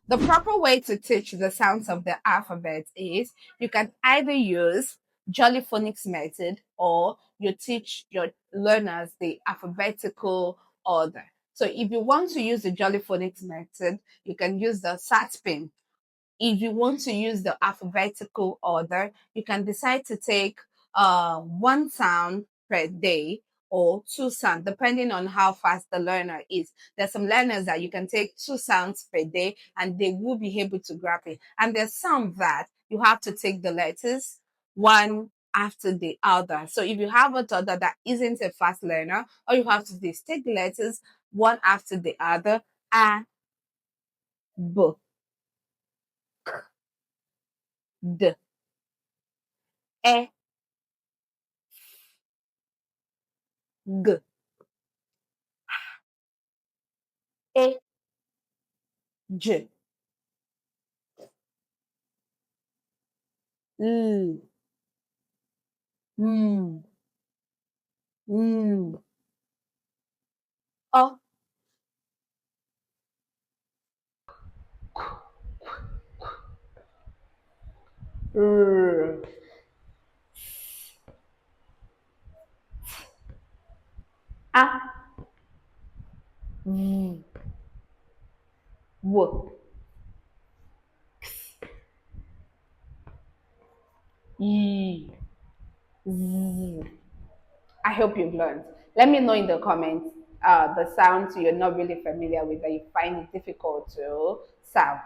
The proper way to teach the sounds of the alphabet is you can either use Jolly Phonics method or you teach your learners the alphabetical order. So if you want to use the Jolly Phonics method, you can use the SAT if you want to use the alphabetical order, you can decide to take one sound per day or two sounds, depending on how fast the learner is. There's some learners that you can take two sounds per day and they will be able to grab it. And there's some that you have to take the letters one after the other. So if you have a toddler that isn't a fast learner, all you have to do is take the letters one after the other. A, B, D, E, G, E, J, L, M, N, O, R, A, V, W, Y, Z. I hope you've learned. Let me know in the comments the sounds you're not really familiar with that you find it difficult to sound.